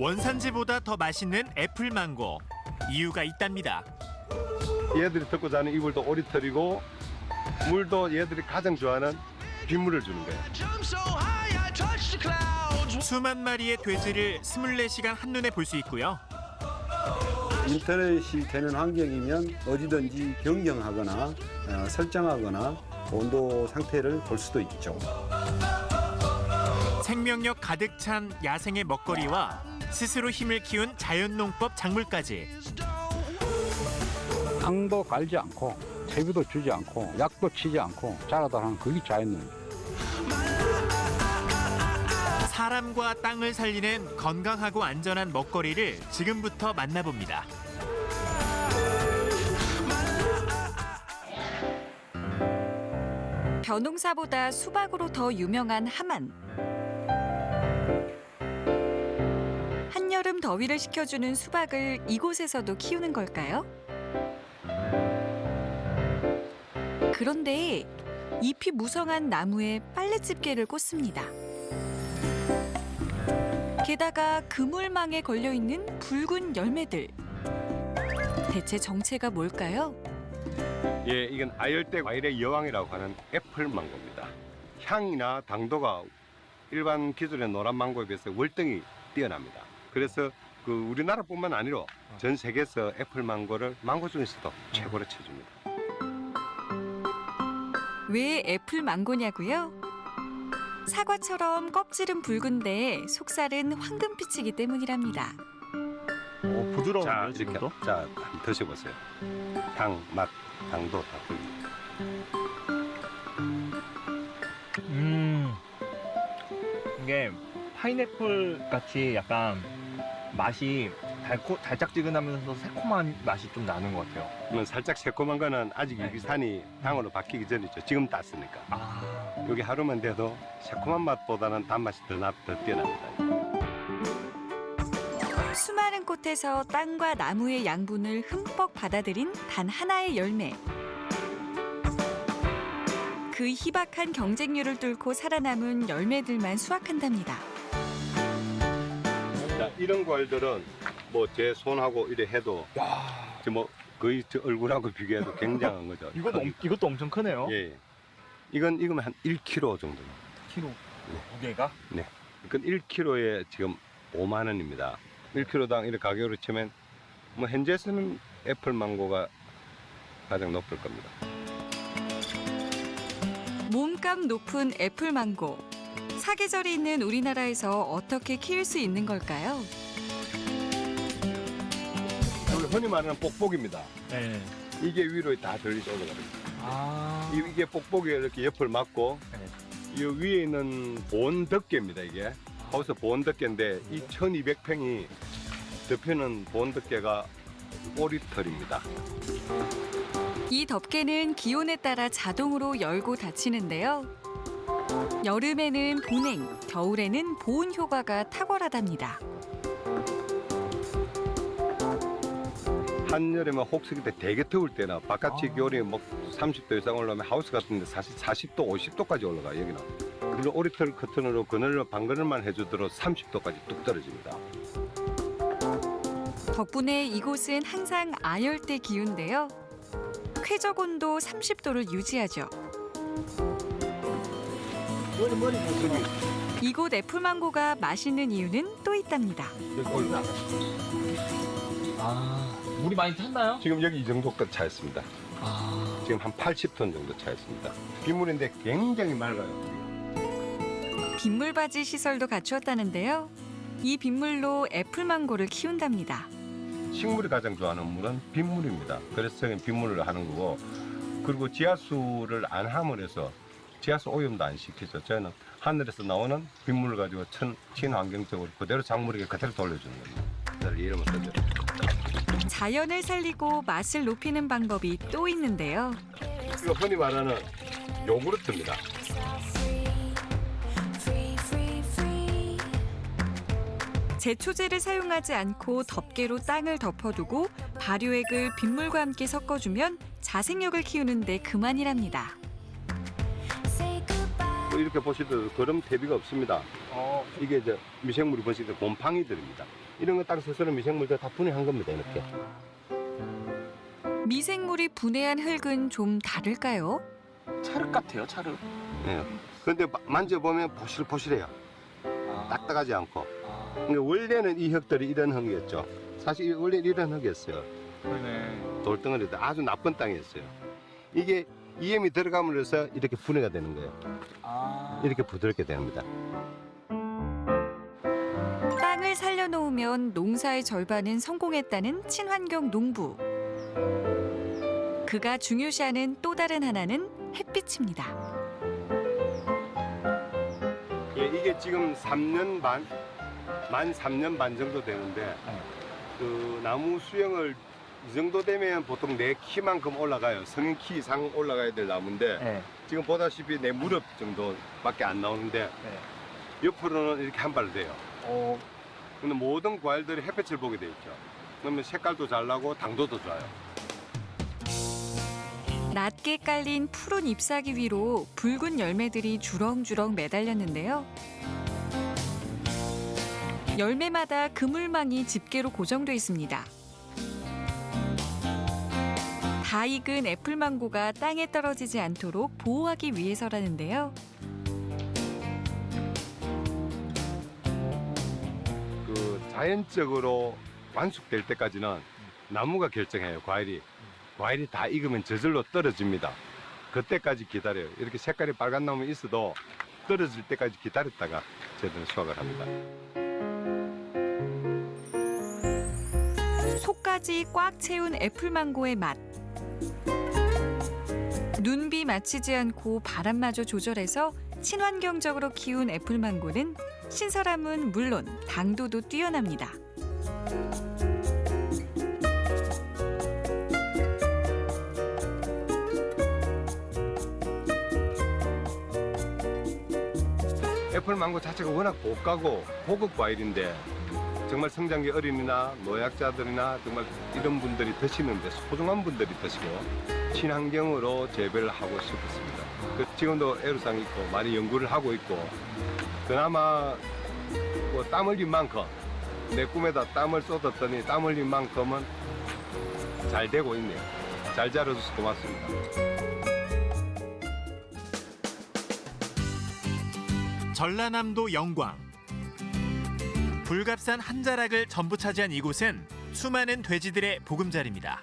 원산지보다 더 맛있는 애플망고. 이유가 있답니다. 얘들이 덮고 자는 이불도 오리털이고 물도 얘들이 가장 좋아하는 빗물을 주는 거예요. 수만 마리의 돼지를 24시간 한눈에 볼 수 있고요. 인터넷이 되는 환경이면 어디든지 변경하거나 설정하거나 온도 상태를 볼 수도 있죠. 생명력 가득 찬 야생의 먹거리와 스스로 힘을 키운 자연농법 작물까지. 땅도 갈지 않고 퇴비도 주지 않고 약도 치지 않고 자라다 하는 그게 자연농. 사람과 땅을 살리는 건강하고 안전한 먹거리를 지금부터 만나봅니다. 벼농사보다 수박으로 더 유명한 함안. 한여름 더위를 식혀주는 수박을 이곳에서도 키우는 걸까요? 그런데 잎이 무성한 나무에 빨래집게를 꽂습니다. 게다가 그물망에 걸려있는 붉은 열매들. 대체 정체가 뭘까요? 예, 이건 아열대 과일의 여왕이라고 하는 애플망고입니다. 향이나 당도가 일반 기존의 노란 망고에 비해서 월등히 뛰어납니다. 그래서 우리나라뿐만 아니라 전 세계에서 애플망고를 망고 중에서도 최고로 쳐줍니다. 왜 애플망고냐고요? 사과처럼 껍질은 붉은데 속살은 황금빛이기 때문이랍니다. 자, 이렇게 자, 한번 드셔보세요. 향, 맛, 당도 다 틀립니다. 이게 파인애플 같이 약간 맛이 달짝지근하면서 새콤한 맛이 좀 나는 것 같아요. 그러면 살짝 새콤한 거는 아직 네. 유기산이 당으로 바뀌기 전이죠. 지금 땄으니까. 아, 여기 하루만 돼도 새콤한 맛보다는 단맛이 더 뛰어납니다. 수많은 꽃에서 땅과 나무의 양분을 흠뻑 받아들인 단 하나의 열매. 그 희박한 경쟁률을 뚫고 살아남은 열매들만 수확한답니다. 자, 이런 과일들은 뭐 제 손하고 이래 해도 뭐 거의 저 얼굴하고 비교해도 굉장한 거죠. 이것도 엄청 크네요. 예. 이거면 한 1kg 정도. 키로 무게가? 네. 이건 1kg에 지금 5만 원입니다. 1kg당 이렇게 가격으로 치면 뭐 현재에서는 애플망고가 가장 높을 겁니다. 몸값 높은 애플망고. 사계절이 있는 우리나라에서 어떻게 키울 수 있는 걸까요? 여기 흔히 말하는 뽁뽁입니다. 네. 이게 위로 다 들리죠 올라갑니다. 아, 이게 뽁뽁이 이렇게 옆을 막고 네. 이 위에 있는 보온덮개입니다. 이게 거기서 보온덮개인데 이 1200평이 덮여는 보온덮개가 오리털입니다. 이 덮개는 기온에 따라 자동으로 열고 닫히는데요. 여름에는 보냉, 겨울에는 보온 효과가 탁월하답니다. 한여름에 혹시기 때 되게 더울 때나 바깥 기온이 뭐 30도 이상 올라오면 하우스 같은데 사실 40도, 50도까지 올라가요. 여기는. 그리고 오리털 커튼으로 그늘로 방그늘만 해주도록 30도까지 뚝 떨어집니다. 덕분에 이곳은 항상 아열대 기온인데요. 쾌적 온도 30도를 유지하죠. 이곳 애플망고가 맛있는 이유는 또 있답니다. 아, 물이 많이 탔나요? 지금 여기 이 정도까지 차있습니다. 아, 지금 한 80톤 정도 차있습니다. 빗물인데 굉장히 맑아요. 빗물바지 시설도 갖추었다는데요. 이 빗물로 애플망고를 키운답니다. 식물이 가장 좋아하는 물은 빗물입니다. 그래서 빗물을 하는 거고, 그리고 지하수를 안 함으로써 지하수 오염도 안 시키죠. 저희는 하늘에서 나오는 빗물을 가지고 친환경적으로 그대로 작물에게 그대로 돌려주는 겁니다. 이름을 쓰죠. 자연을 살리고 맛을 높이는 방법이 또 있는데요. 이거 흔히 말하는 요구르트입니다. 제초제를 사용하지 않고 덮개로 땅을 덮어두고 발효액을 빗물과 함께 섞어주면 자생력을 키우는데 그만이랍니다. 이렇게 보시도 거름 대비가 없습니다. 이게 이제 미생물이 보실 때 곰팡이들입니다. 이런 거 딱 스스로 미생물들 다 분해한 겁니다. 이렇게. 미생물이 분해한 흙은 좀 다를까요? 차륵 같아요, 차륵. 예. 그런데 만져보면 보실보실해요. 딱딱하지 않고. 그러니까 원래는 이 흙들이 이런 흙이었죠. 사실 원래 이런 흙이었어요. 그러네. 돌덩어리도 아주 나쁜 땅이었어요. 이게 이엠이 들어감으로써 이렇게 분해가 되는 거예요. 이렇게 부드럽게 됩니다. 땅을 살려놓으면 농사의 절반은 성공했다는 친환경 농부. 그가 중요시하는 또 다른 하나는 햇빛입니다. 예, 이게 지금 3년 반, 만 3년 반 정도 되는데 그 나무 수영을 이 정도 되면 보통 내 키만큼 올라가요. 성인 키 이상 올라가야 될 나무인데 네. 지금 보다시피 내 무릎 정도밖에 안 나오는데 옆으로는 이렇게 한 발 돼요. 근데 모든 과일들이 햇빛을 보게 돼 있죠. 그러면 색깔도 잘 나고 당도도 좋아요. 낮게 깔린 푸른 잎사귀 위로 붉은 열매들이 주렁주렁 매달렸는데요. 열매마다 그물망이 집게로 고정돼 있습니다. 다 익은 애플망고가 땅에 떨어지지 않도록 보호하기 위해서라는데요. 그 자연적으로 완숙될 때까지는 나무가 결정해요. 과일이 다 익으면 저절로 떨어집니다. 그때까지 기다려요. 이렇게 색깔이 빨간 나무 있어도 떨어질 때까지 기다렸다가 저희들은 수확을 합니다. 속까지 꽉 채운 애플망고의 맛. 눈비 맞추지 않고 바람마저 조절해서 친환경적으로 키운 애플망고는 신선함은 물론 당도도 뛰어납니다. 애플망고 자체가 워낙 고가고 고급 과일인데 정말 성장기 어린이나 노약자들이나 정말 이런 분들이 드시는데 소중한 분들이 드시고 친환경으로 재배를 하고 싶었습니다. 지금도 애로사항이 있고 많이 연구를 하고 있고 그나마 뭐 땀 흘린 만큼 내 꿈에다 땀을 쏟았더니 땀 흘린 만큼은 잘 되고 있네요. 잘 자라줘서 고맙습니다. 전라남도 영광. 불갑산 한 자락을 전부 차지한 이곳은 수많은 돼지들의 보금자리입니다.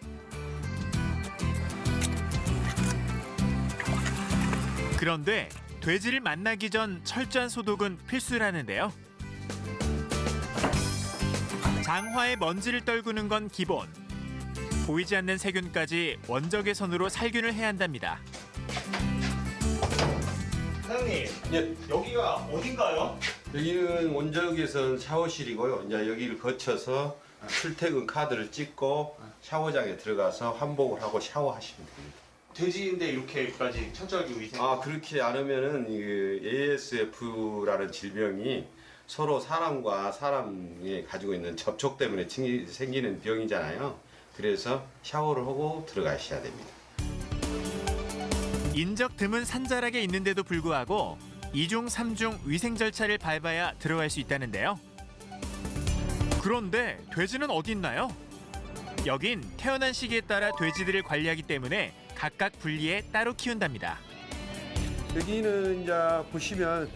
그런데 돼지를 만나기 전 철저한 소독은 필수라는데요. 장화에 먼지를 떨구는 건 기본. 보이지 않는 세균까지 원적의 손으로 살균을 해야 한답니다. 사장님, 예. 여기가 어딘가요? 여기는 원적에서는 샤워실이고요. 이제 여기를 거쳐서 출퇴근 카드를 찍고 샤워장에 들어가서 환복을 하고 샤워하시면 됩니다. 돼지인데 이렇게까지 철저하게 위생. 그렇게 안 하면은 이 ASF라는 질병이 서로 사람과 사람이 가지고 있는 접촉 때문에 생기는 병이잖아요. 그래서 샤워를 하고 들어가셔야 됩니다. 인적 드문 산자락에 있는데도 불구하고 2중, 3중 위생 절차를 밟아야 들어갈 수 있다는데요. 그런데 돼지는 어디 있나요? 여긴 태어난 시기에 따라 돼지들을 관리하기 때문에 각각 분리해 따로 키운답니다. 여기는 이제 보시면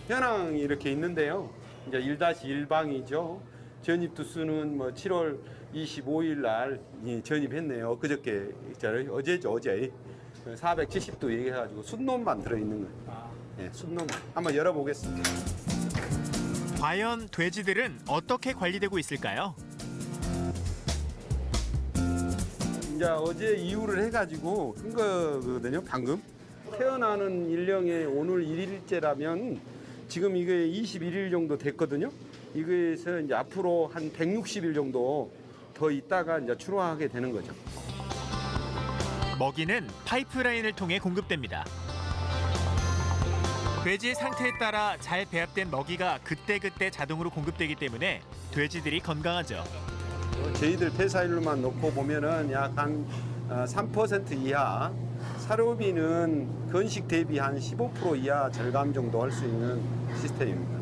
현황이 이렇게 있는데요. 이제 1-1방이죠. 전입 두수는 뭐 7월 25일 날 전입했네요. 그저께 있잖아요. 어제죠, 어제. 470도 얘기해가지고 순놈만 들어있는 거예요. 네, 순놈. 한번 열어보겠습니다. 과연 돼지들은 어떻게 관리되고 있을까요? 이제 어제 이후를 해가지고 한 거거든요. 방금 태어나는 일령에 오늘 1일째라면 지금 이게 21일 정도 됐거든요. 이거에서 이제 앞으로 한 160일 정도 더 있다가 이제 출하하게 되는 거죠. 먹이는 파이프라인을 통해 공급됩니다. 돼지의 상태에 따라 잘 배합된 먹이가 그때그때 자동으로 공급되기 때문에 돼지들이 건강하죠. 저희들 폐사율로만 놓고 보면은 약 한 3% 이하, 사료비는 건식 대비 한 15% 이하 절감 정도 할 수 있는 시스템입니다.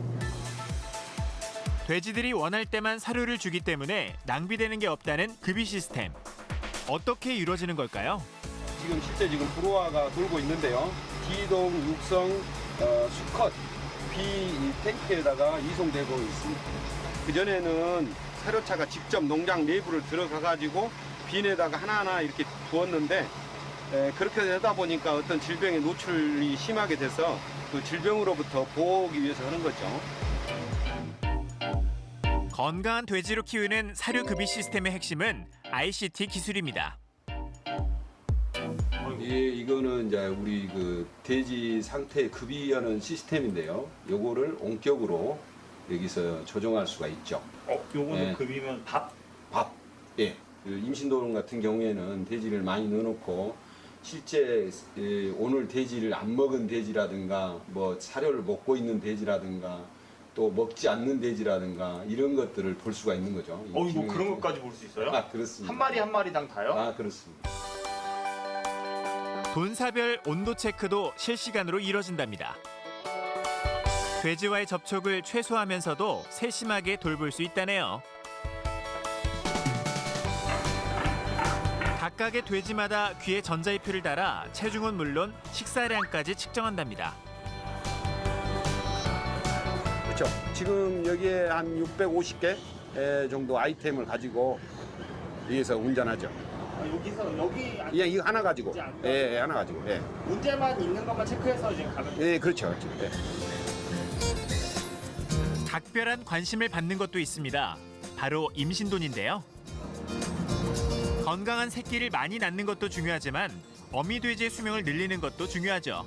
돼지들이 원할 때만 사료를 주기 때문에 낭비되는 게 없다는 급이 시스템. 어떻게 이루어지는 걸까요? 지금 실제 지금 브로아가 돌고 있는데요. 기동, 육성, 수컷, 비 탱크에다가 이송되고 있습니다. 그전에는 사료차가 직접 농장 내부를 들어가가지고 빈에다가 하나하나 이렇게 부었는데 그렇게 되다 보니까 어떤 질병에 노출이 심하게 돼서 그 질병으로부터 보호하기 위해서 하는 거죠. 건강한 돼지로 키우는 사료 급이 시스템의 핵심은 ICT 기술입니다. 예, 이거는 이제 우리 그 돼지 상태 급이하는 시스템인데요. 요거를 원격으로 여기서 조정할 수가 있죠. 요거는 네. 급이면 밥? 밥. 예. 그 임신도론 같은 경우에는 돼지를 많이 넣어놓고 실제 오늘 돼지를 안 먹은 돼지라든가 뭐 사료를 먹고 있는 돼지라든가 또 먹지 않는 돼지라든가 이런 것들을 볼 수가 있는 거죠. 이 뭐 기능을 그런 통해. 것까지 볼 수 있어요? 아, 그렇습니다. 한 마리 한 마리당 다요? 아, 그렇습니다. 분사별 온도 체크도 실시간으로 이뤄진답니다. 돼지와의 접촉을 최소화하면서도 세심하게 돌볼 수 있다네요. 각각의 돼지마다 귀에 전자이표를 달아 체중은 물론 식사량까지 측정한답니다. 그렇죠. 지금 여기에 한 650개 정도 아이템을 가지고 여기서 운전하죠. 여기서 여기 예, 이거 하나 가지고. 문제 안 예, 하나 가지고. 예. 문제만 있는 것만 체크해서 지금 가면 돼요. 예, 그렇죠. 그렇죠. 예. 각별한 관심을 받는 것도 있습니다. 바로 임신돈인데요. 건강한 새끼를 많이 낳는 것도 중요하지만 어미 돼지의 수명을 늘리는 것도 중요하죠.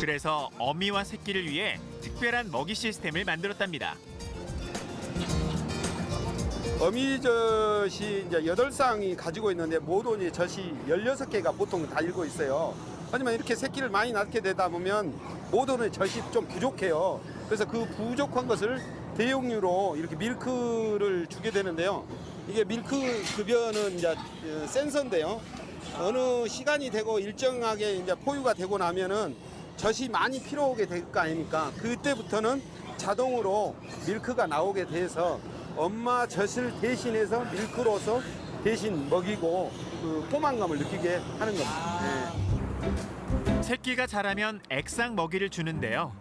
그래서 어미와 새끼를 위해 특별한 먹이 시스템을 만들었답니다. 어미젖이 이제 8쌍이 가지고 있는데 모두 이제 젖이 16개가 보통 달고 있어요. 하지만 이렇게 새끼를 많이 낳게 되다 보면 모두는 젖이 좀 부족해요. 그래서 그 부족한 것을 대용류로 이렇게 밀크를 주게 되는데요. 이게 밀크 급여는 이제 센서인데요. 어느 시간이 되고 일정하게 이제 포유가 되고 나면은 젖이 많이 필요하게 될 거 아닙니까? 그때부터는 자동으로 밀크가 나오게 돼서 엄마 젖을 대신해서 밀크로서 대신 먹이고 그 포만감을 느끼게 하는 겁니다. 네. 새끼가 자라면 액상 먹이를 주는데요.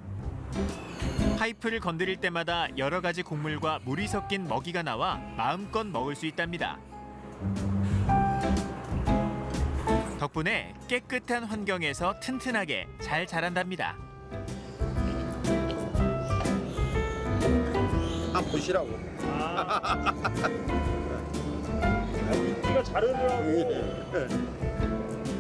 파이프를 건드릴 때마다 여러 가지 곡물과 물이 섞인 먹이가 나와 마음껏 먹을 수 있답니다. 덕분에 깨끗한 환경에서 튼튼하게 잘 자란답니다. 한번 보시라고. 이거 자르느라고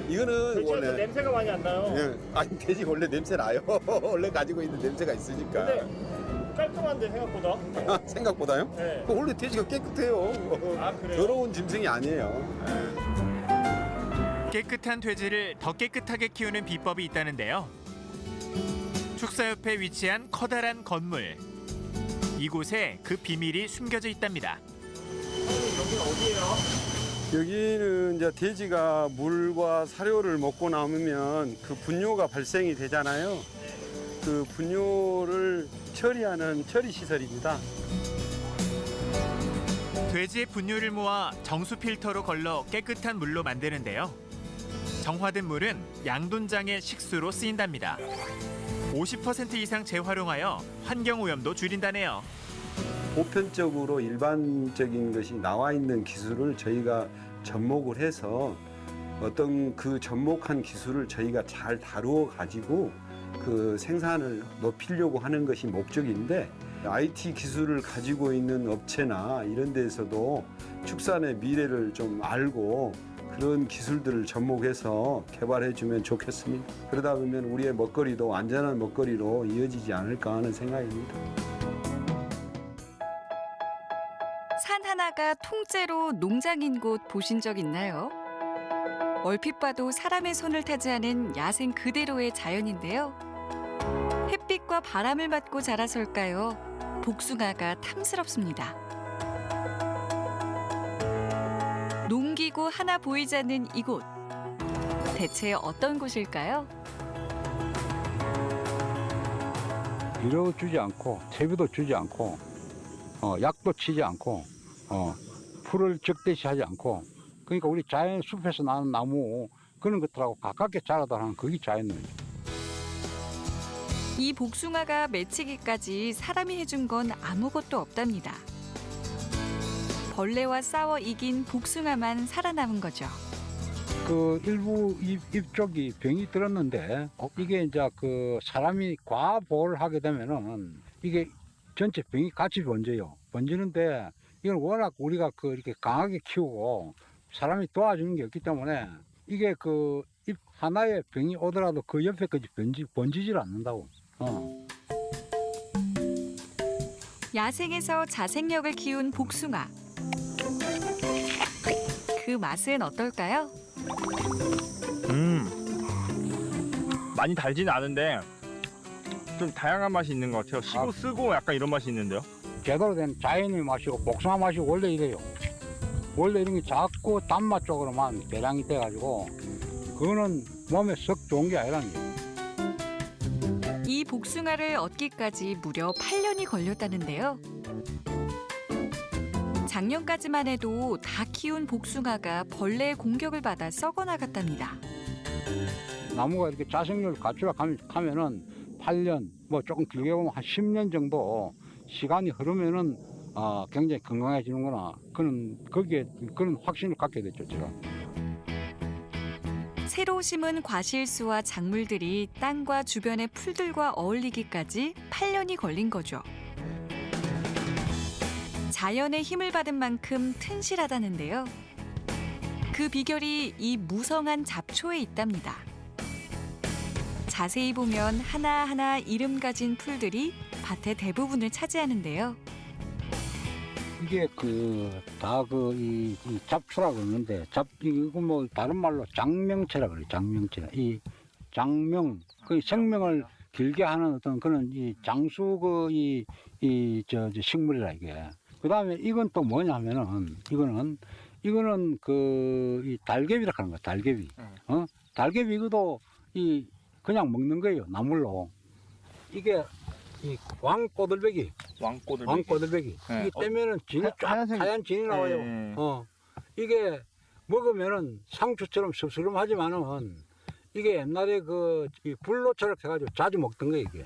이거는 돼지에서 원래 냄새가 많이 안 나요. 예, 아니 돼지 원래 냄새 나요. 원래 가지고 있는 냄새가 있으니까. 근데 깔끔한데 생각보다. 생각보다요? 네. 원래 돼지가 깨끗해요. 아, 그래요? 더러운 짐승이 아니에요. 깨끗한 돼지를 더 깨끗하게 키우는 비법이 있다는데요. 축사옆에 위치한 커다란 건물. 이곳에 그 비밀이 숨겨져 있답니다. 여기는 어디예요? 여기는 이제 돼지가 물과 사료를 먹고 남으면 그 분뇨가 발생이 되잖아요. 그 분뇨를 처리하는 처리 시설입니다. 돼지의 분뇨를 모아 정수 필터로 걸러 깨끗한 물로 만드는데요. 정화된 물은 양돈장의 식수로 쓰인답니다. 50% 이상 재활용하여 환경 오염도 줄인다네요. 보편적으로 일반적인 것이 나와 있는 기술을 저희가 접목을 해서 어떤 그 접목한 기술을 저희가 잘 다루어 가지고 그 생산을 높이려고 하는 것이 목적인데 IT 기술을 가지고 있는 업체나 이런 데서도 축산의 미래를 좀 알고 그런 기술들을 접목해서 개발해 주면 좋겠습니다. 그러다 보면 우리의 먹거리도 안전한 먹거리로 이어지지 않을까 하는 생각입니다. 산 하나가 통째로 농장인 곳 보신 적 있나요? 얼핏 봐도 사람의 손을 타지 않은 야생 그대로의 자연인데요. 햇빛과 바람을 맞고 자라설까요? 복숭아가 탐스럽습니다. 농기구 하나 보이지 않는 이곳. 대체 어떤 곳일까요? 비료도 주지 않고 채비도 주지 않고 약도 치지 않고 풀을 적대시하지 않고 그러니까 우리 자연 숲에서 나는 나무 그런 것들하고 가깝게 자라다는 그게 자연놀이죠. 이 복숭아가 맺히기까지 사람이 해준 건 아무것도 없답니다. 벌레와 싸워 이긴 복숭아만 살아남은 거죠. 그 일부 잎 쪽이 병이 들었는데 이게 이제 그 사람이 과보호를 하게 되면은 이게 전체 병이 같이 번져요. 번지는데 이건 워낙 우리가 그 이렇게 강하게 키우고 사람이 도와주는 게 없기 때문에 이게 그 잎 하나에 병이 오더라도 그 옆에까지 번지질 않는다고. 야생에서 자생력을 키운 복숭아. 그 맛은 어떨까요? 많이 달지는 않은데 좀 다양한 맛이 있는 것 같아요. 시고 아. 쓰고 약간 이런 맛이 있는데요. 제대로 된 자연의 맛이고 복숭아 맛이 원래 이래요. 원래 이런 게 자꾸 단맛 쪽으로만 배량이 돼가지고 그거는 몸에 썩 좋은 게 아니라는 거예요. 이 복숭아를 얻기까지 무려 8년이 걸렸다는데요. 작년까지만 해도 다 키운 복숭아가 벌레의 공격을 받아 썩어나갔답니다. 나무가 이렇게 자생력을 갖추려 하면은 8년, 뭐 조금 길게 보면 한 10년 정도 시간이 흐르면은 굉장히 건강해지는구나. 거기에 그런 확신을 갖게 됐죠, 제가. 새로 심은 과실수와 작물들이 땅과 주변의 풀들과 어울리기까지 8년이 걸린 거죠. 자연의 힘을 받은 만큼 튼실하다는데요. 그 비결이 이 무성한 잡초에 있답니다. 자세히 보면 하나하나 이름 가진 풀들이 밭의 대부분을 차지하는데요. 이게 이 잡초라 그러는데 이거 뭐 다른 말로 장명체라 그래요. 장명체. 이 장명 그 생명을 길게 하는 어떤 그런 이 장수 식물이라 이게. 그다음에 이건 또 뭐냐면은 이거는 이 달개비라 하는 거야. 달개비. 달개비 이것도 그냥 먹는 거예요. 나물로. 이게 이 왕꼬들배기. 왕꼬들배기. 네. 이게 떼면은 진이 쫙 하얀 진이 나와요. 네. 이게 먹으면은 상추처럼 씁쓸하지만은 이게 옛날에 이 불로처럼 해가지고 자주 먹던 거예요, 이게.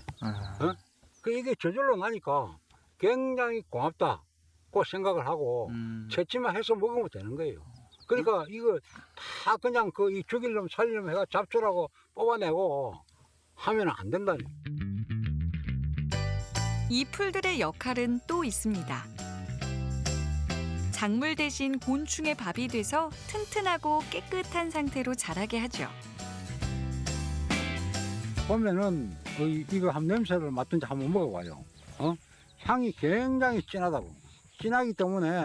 이게 저절로 나니까 굉장히 고맙다고 생각을 하고 채취만 해서 먹으면 되는 거예요. 그러니까 이거 다 그냥 이 죽이려면 살리려면 해가 잡초라고 뽑아내고 하면 안 된다니. 이 풀들의 역할은 또 있습니다. 작물 대신 곤충의 밥이 돼서 튼튼하고 깨끗한 상태로 자라게 하죠. 보면은 이거 한 냄새를 맡든지 한번 먹어봐요. 향이 굉장히 진하다고. 진하기 때문에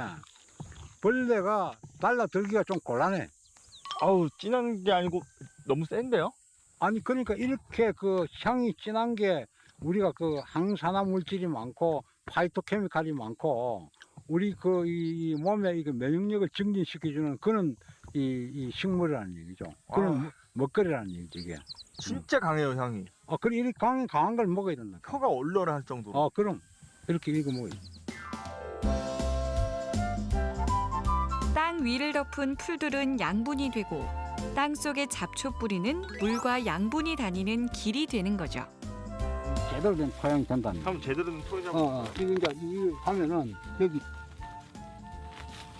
벌레가 달라들기가 좀 곤란해. 아우 진한 게 아니고 너무 센데요? 아니 그러니까 이렇게 향이 진한 게 우리가 항산화 물질이 많고 파이토케미칼이 많고 우리 이 몸에 면역력을 증진시켜주는 그런 이 식물이라는 얘기죠. 그런 먹거리라는 얘기죠 이게. 진짜 강해요 향이. 그래 이렇게 강한 걸 먹어야 된다. 혀가 얼얼할 정도로. 그럼 이렇게 이거 먹어야 돼. 땅 위를 덮은 풀들은 양분이 되고 땅 속의 잡초 뿌리는 물과 양분이 다니는 길이 되는 거죠. 제대로 된 토양이 된다는 거야. 한번 제대로 된 토양 이거 하면은 여기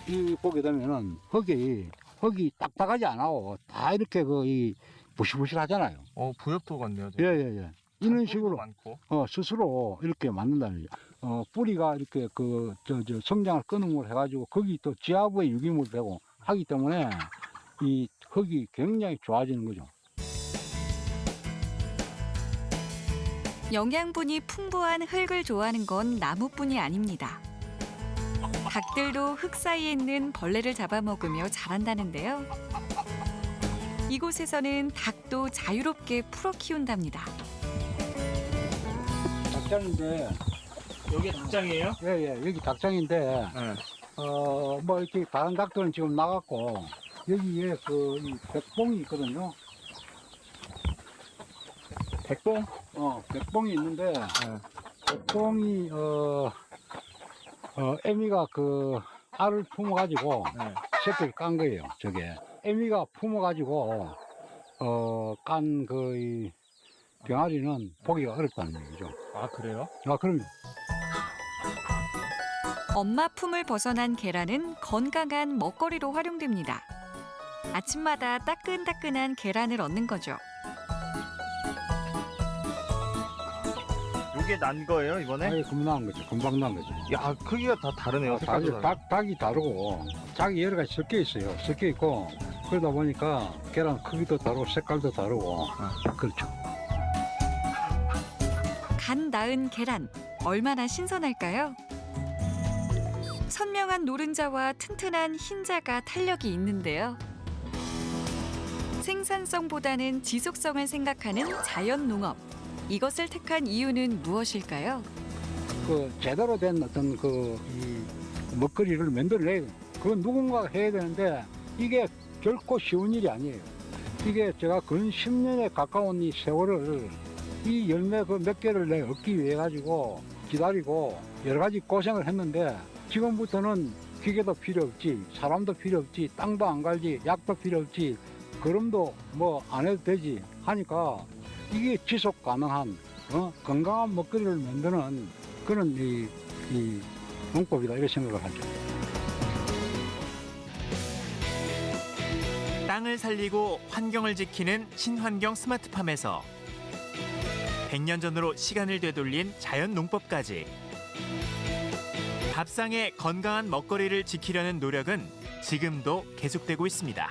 이 보게 되면은 흙이 딱딱하지 않아요. 다 이렇게 부실부실하잖아요. 부엽토 같네요. 예. 이런 식으로 많고. 스스로 이렇게 만든다는 거죠. 뿌리가 이렇게 성장을 끊음으로 해가지고 거기 또 지하부에 유기물이 되고 하기 때문에 이 흙이 굉장히 좋아지는 거죠. 영양분이 풍부한 흙을 좋아하는 건 나무뿐이 아닙니다. 닭들도 흙 사이에 있는 벌레를 잡아먹으며 자란다는데요. 이곳에서는 닭도 자유롭게 풀어 키운답니다. 닭장인데 여기 닭장이에요? 예, 여기 닭장인데 뭐 이렇게 다른 닭들은 지금 나갔고 여기에 이 백봉이 있거든요. 백봉? 백봉이 있는데 백봉이 애미가 그 알을 품어가지고 네. 새끼를 깐 거예요. 저게 애미가 품어가지고 깐 그 병아리는 보기가 어렵다는 얘기죠. 아 그래요? 아 그럼 엄마 품을 벗어난 계란은 건강한 먹거리로 활용됩니다. 아침마다 따끈따끈한 계란을 얻는 거죠. 이게 난 거예요 이번에? 닭이 금방 난 거죠. 금방 난 거죠. 야 크기가 다 다르네요. 색깔도 다르고. 닭이 다르고 닭이 여러 가지 섞여 있어요. 섞여 있고 그러다 보니까 계란 크기도 다르고 색깔도 다르고 그렇죠. 간 나은 계란, 얼마나 신선할까요? 선명한 노른자와 튼튼한 흰자가 탄력이 있는데요. 생산성보다는 지속성을 생각하는 자연 농업. 이것을 택한 이유는 무엇일까요? 그 제대로 된 어떤 이 먹거리를 만들어내야 돼요. 그건 누군가가 해야 되는데 이게 결코 쉬운 일이 아니에요. 이게 제가 근 10년에 가까운 이 세월을 이 열매 그 몇 개를 내가 얻기 위해 가지고 기다리고 여러 가지 고생을 했는데 지금부터는 기계도 필요 없지, 사람도 필요 없지, 땅도 안 갈지, 약도 필요 없지, 거름도 뭐 안 해도 되지 하니까 이게 지속 가능한 건강한 먹거리를 만드는 그런 이 농법이다 이렇게 생각을 하죠. 땅을 살리고 환경을 지키는 친환경 스마트팜에서 100년 전으로 시간을 되돌린 자연 농법까지 밥상의 건강한 먹거리를 지키려는 노력은 지금도 계속되고 있습니다.